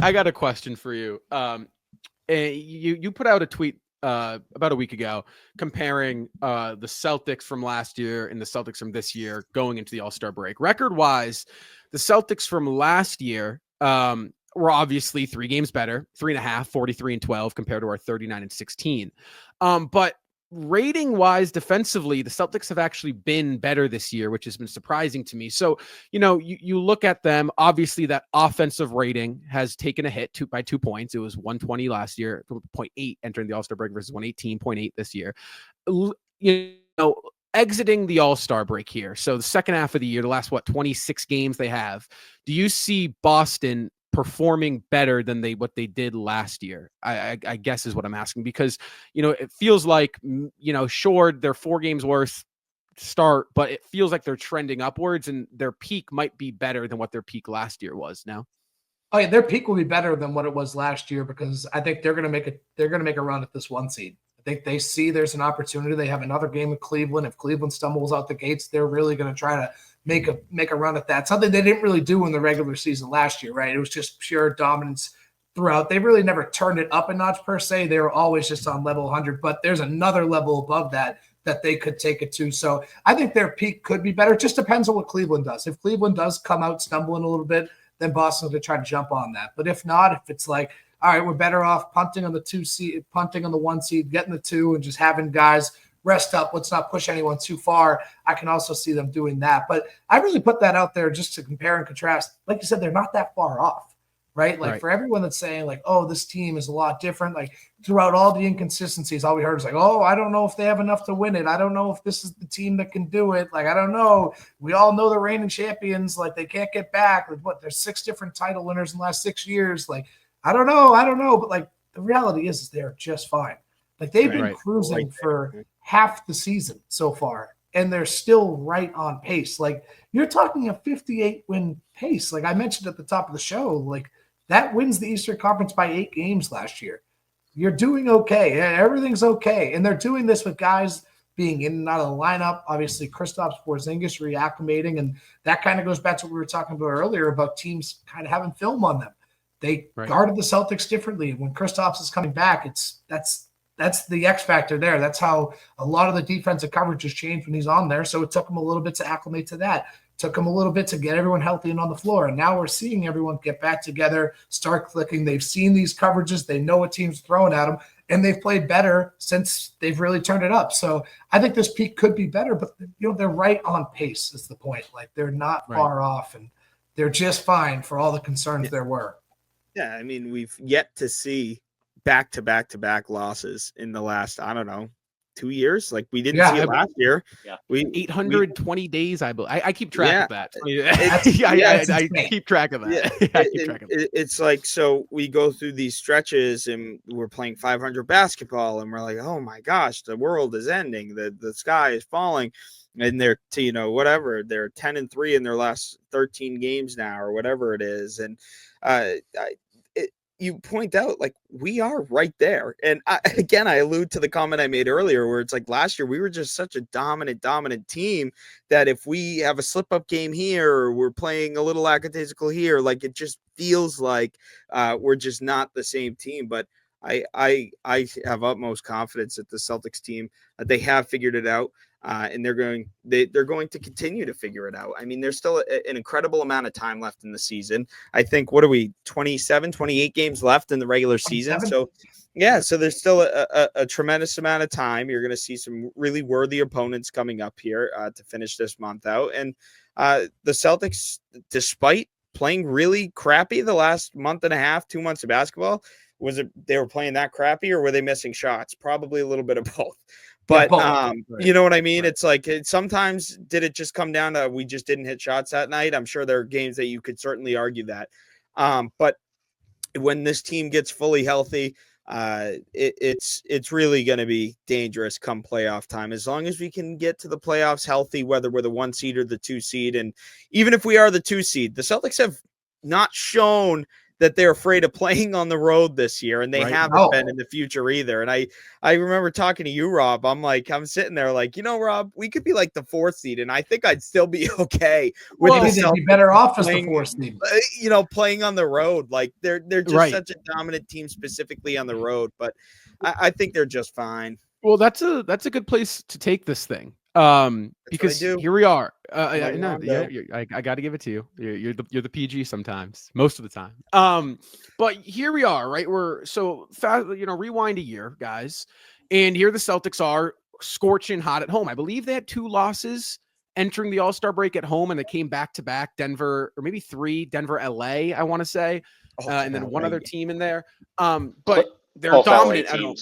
I got a question for you. You put out a tweet about a week ago comparing the Celtics from last year and the Celtics from this year going into the All-Star break. Record-wise, the Celtics from last year were obviously 3 games better, 3.5, 43-12 compared to our 39-16. But rating wise, defensively, the Celtics have actually been better this year, which has been surprising to me. So, you look at them, obviously that offensive rating has taken a hit by 2 points. It was 120 last year, 0.8 entering the All-Star break versus 118.8 this year. Exiting the All-Star break here. So the second half of the year, the last, 26 games they have, do you see Boston performing better than what they did last year? I guess is what I'm asking, because it feels like sure, they're 4 games worth start, but it feels like they're trending upwards, and their peak might be better than what their peak last year was now. Oh yeah, their peak will be better than what it was last year, because I think they're going to make a run at this 1 seed. I think they see there's an opportunity. They have another game with Cleveland. If Cleveland stumbles out the gates, they're really going to try to make a run at that. Something they didn't really do in the regular season last year, right? It was just pure dominance throughout. They really never turned it up a notch per se. They were always just on level 100, but there's another level above that they could take it to. So I think their peak could be better. It just depends on what Cleveland does. If Cleveland does come out stumbling a little bit, then Boston's going to try to jump on that. But if not, if it's like, all right, we're better off punting on the 2 seed, punting on the 1 seed, getting the 2, and just having guys rest up. Let's not push anyone too far. I can also see them doing that. But I really put that out there just to compare and contrast. Like you said, they're not that far off, right? Like for everyone that's saying like, oh, this team is a lot different. Like throughout all the inconsistencies, all we heard is like, oh, I don't know if they have enough to win it. I don't know if this is the team that can do it. Like, I don't know. We all know the reigning champions. Like they can't get back. Like there's 6 different title winners in the last 6 years. Like, I don't know. But like the reality is they're just fine. Like they've been cruising for half the season so far, and they're still right on pace. Like you're talking a 58-win pace. Like I mentioned at the top of the show, like that wins the Eastern Conference by 8 games last year. You're doing okay. Everything's okay. And they're doing this with guys being in and out of the lineup. Obviously, Kristaps Porzingis reacclimating, and that kind of goes back to what we were talking about earlier about teams kind of having film on them. They guarded the Celtics differently. When Kristaps is coming back, that's the X factor there. That's how a lot of the defensive coverage has changed when he's on there. So it took him a little bit to acclimate to that. It took him a little bit to get everyone healthy and on the floor. And now we're seeing everyone get back together, start clicking. They've seen these coverages. They know what team's throwing at them, and they've played better since they've really turned it up. So I think this peak could be better, but they're right on pace is the point. Like they're not far off, and they're just fine for all the concerns there were. Yeah, I mean, we've yet to see back-to-back losses in the last, 2 years. Like we didn't see it last year. Yeah. 820 days, I believe. I keep track of that. I keep track of that. Yeah. I keep track of it. It's like, so we go through these stretches and we're playing 500 basketball and we're like, oh my gosh, the world is ending. The sky is falling. And they're, whatever, they're 10-3 in their last 13 games now or whatever it is. And you point out, like, we are right there. And I allude to the comment I made earlier where it's like last year we were just such a dominant team that if we have a slip-up game here or we're playing a little lackadaisical here, like it just feels like we're just not the same team. But I have utmost confidence that the Celtics team, they have figured it out. And they're going to continue to figure it out. I mean, there's still an incredible amount of time left in the season. I think, what are we, 27, 28 games left in the regular season? So, so there's still a tremendous amount of time. You're going to see some really worthy opponents coming up here to finish this month out. And the Celtics, despite playing really crappy the last month and a half, 2 months of basketball, was it they were playing that crappy or were they missing shots? Probably a little bit of both. But, you know what I mean? Right. It's like sometimes did it just come down to we just didn't hit shots that night? I'm sure there are games that you could certainly argue that. But when this team gets fully healthy, it's really going to be dangerous come playoff time. As long as we can get to the playoffs healthy, whether we're the 1 seed or the 2 seed. And even if we are the 2 seed, the Celtics have not shown that they're afraid of playing on the road this year, and they Right. haven't been in the future either. And I remember talking to you, Rob. I'm sitting there like, Rob, we could be like the 4th seed, and I think I'd still be okay with Maybe they'd be better off as the 4th seed. Playing on the road. Like they're just such a dominant team, specifically on the road. But I think they're just fine. Well, that's a good place to take this thing. Because here we are. I got to give it to you. You're the PG sometimes, most of the time. But here we are, right? We're so fast. Rewind a year, guys, and here the Celtics are scorching hot at home. I believe they had 2 losses entering the All-Star break at home, and they came back to back. Denver, or maybe 3. Denver, LA, I want to say, and then one other team in there. But they're dominant at home.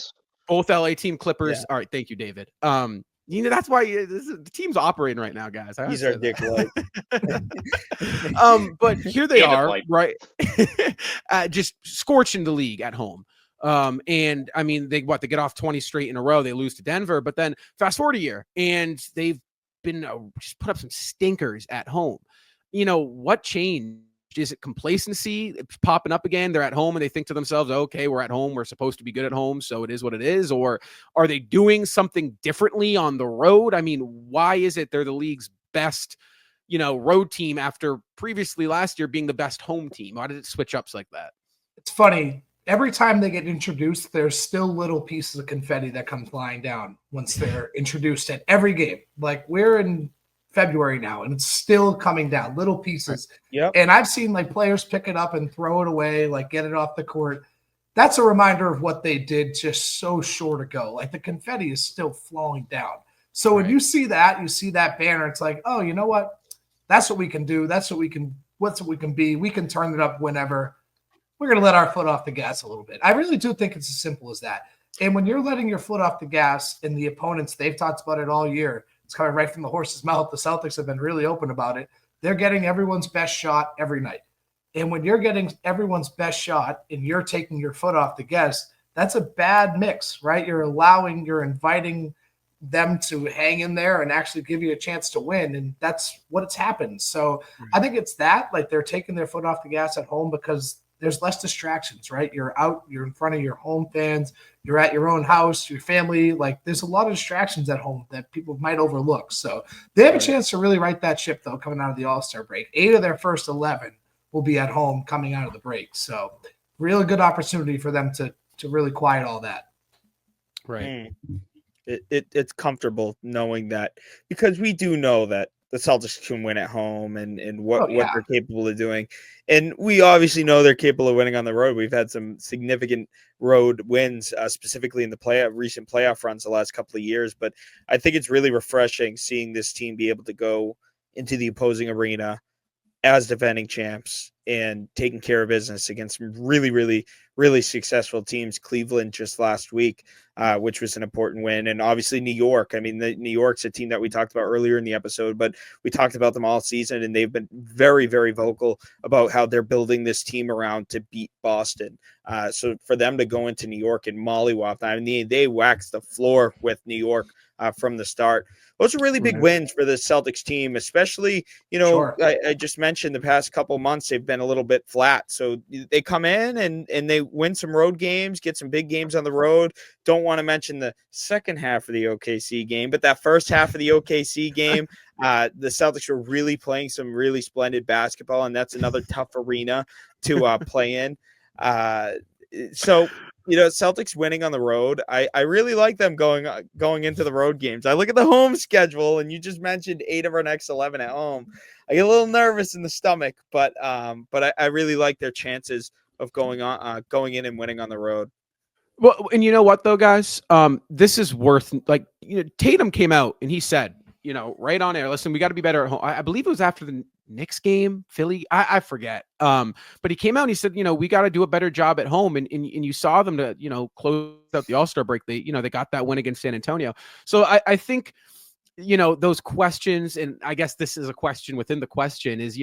Both LA team Clippers. Yeah. All right. Thank you, David. That's why the team's operating right now, guys. These are dick like. But here they are, right? Just scorching the league at home. And I mean, they get off 20 straight in a row. They lose to Denver, but then fast forward a year and they've been just put up some stinkers at home. What changed? Is it complacency? It's popping up again. They're at home and they think to themselves, okay, we're at home. We're supposed to be good at home. So it is what it is. Or are they doing something differently on the road? I mean, why is it they're the league's best, road team after previously last year being the best home team? Why did it switch ups like that? It's funny. Every time they get introduced, there's still little pieces of confetti that come flying down once they're introduced at every game. Like we're in February now, and it's still coming down, little pieces. Yep. And I've seen players pick it up and throw it away, get it off the court. That's a reminder of what they did just so short ago. The confetti is still flowing down. So when you see that banner, it's like, oh, you know what? That's what we can do. That's what we can be. We can turn it up whenever. We're going to let our foot off the gas a little bit. I really do think it's as simple as that. And when you're letting your foot off the gas and the opponents, they've talked about it all year. It's coming right from the horse's mouth. The Celtics have been really open about it. They're getting everyone's best shot every night. And when you're getting everyone's best shot and you're taking your foot off the gas, that's a bad mix, right? You're inviting them to hang in there and actually give you a chance to win. And that's what's happened. So I think it's that, they're taking their foot off the gas at home because there's less distractions, right? You're out, you're in front of your home fans, you're at your own house, your family. There's a lot of distractions at home that people might overlook. So they have a chance to really right that ship, though, coming out of the All-Star break. 8 of their first 11 will be at home coming out of the break. So really good opportunity for them to really quiet all that. Right. It's comfortable knowing that, because we do know that the Celtics can win at home and what they're capable of doing. And we obviously know they're capable of winning on the road. We've had some significant road wins, specifically in the recent playoff runs the last couple of years. But I think it's really refreshing seeing this team be able to go into the opposing arena as defending champs and taking care of business against some really, really, really successful teams. Cleveland just last week, which was an important win. And obviously New York. I mean, New York's a team that we talked about earlier in the episode, but we talked about them all season, and they've been very, very vocal about how they're building this team around to beat Boston. So for them to go into New York and mollywop, I mean, they waxed the floor with New York from the start. Those are really big wins for the Celtics team, especially, I just mentioned the past couple months, they've been a little bit flat. So they come in and they win some road games, get some big games on the road. Don't want to mention the second half of the OKC game, but that first half of the OKC game, the Celtics were really playing some really splendid basketball, and that's another tough arena to play in. So Celtics winning on the road, I really like them going into the road games. I look at the home schedule, and you just mentioned 8 of our next 11 at home. I get a little nervous in the stomach, but I really like their chances of going in and winning on the road. Well, and you know what though, guys, this is worth Tatum came out and he said, right on air, listen, we got to be better at home. I believe it was after the Knicks game, Philly, I forget. But he came out and he said, we got to do a better job at home. And you saw them to, close out the All-Star break. They got that win against San Antonio. So I think, those questions, and I guess this is a question within the question is,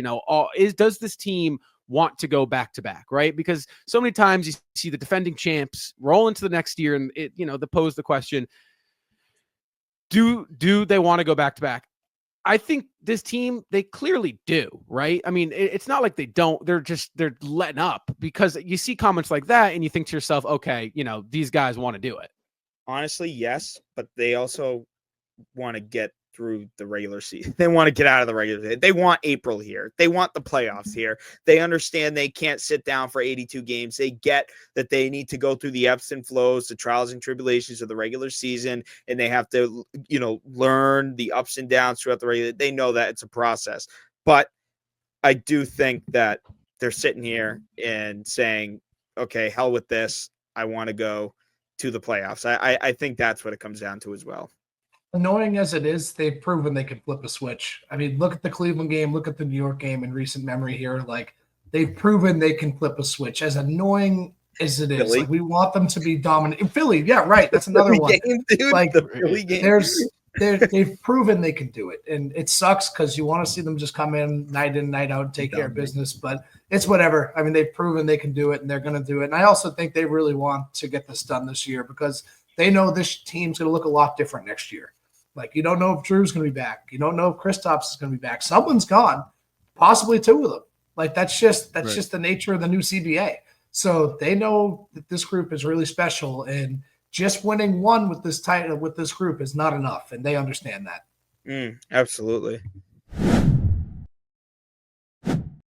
does this team want to go back to back, right? Because so many times you see the defending champs roll into the next year and they pose the question, do they want to go back to back? I think this team, they clearly do, right? I mean, it's not like they don't. They're letting up, because you see comments like that and you think to yourself, okay, these guys want to do it. Honestly, yes, but they also want to get through the regular season. They want to get out of the regular season. They want April here. They want the playoffs here. They understand they can't sit down for 82 games. They get that they need to go through the ebbs and flows, the trials and tribulations of the regular season, and they have to, learn the ups and downs throughout the regular. They know that it's a process. But I do think that they're sitting here and saying, okay, hell with this. I want to go to the playoffs. I think that's what it comes down to as well. Annoying as it is, they've proven they can flip a switch. I mean, look at the Cleveland game, look at the New York game in recent memory here. Like, they've proven they can flip a switch. As annoying as it is, Philly. like, we want them to be dominant. Philly, yeah, right. That's another Philly one. Game, dude, like, the Philly game. They've proven they can do it, and it sucks because you want to see them just come in, night night out, and take care of business. But it's whatever. I mean, they've proven they can do it, and they're going to do it. And I also think they really want to get this done this year, because they know this team's going to look a lot different next year. Like, you don't know if Drew's going to be back. You don't know if Kristaps is going to be back. Someone's gone, possibly two of them. Like, that's just the nature of the new CBA. So they know that this group is really special, and just winning one with this title with this group is not enough, and they understand that. Absolutely.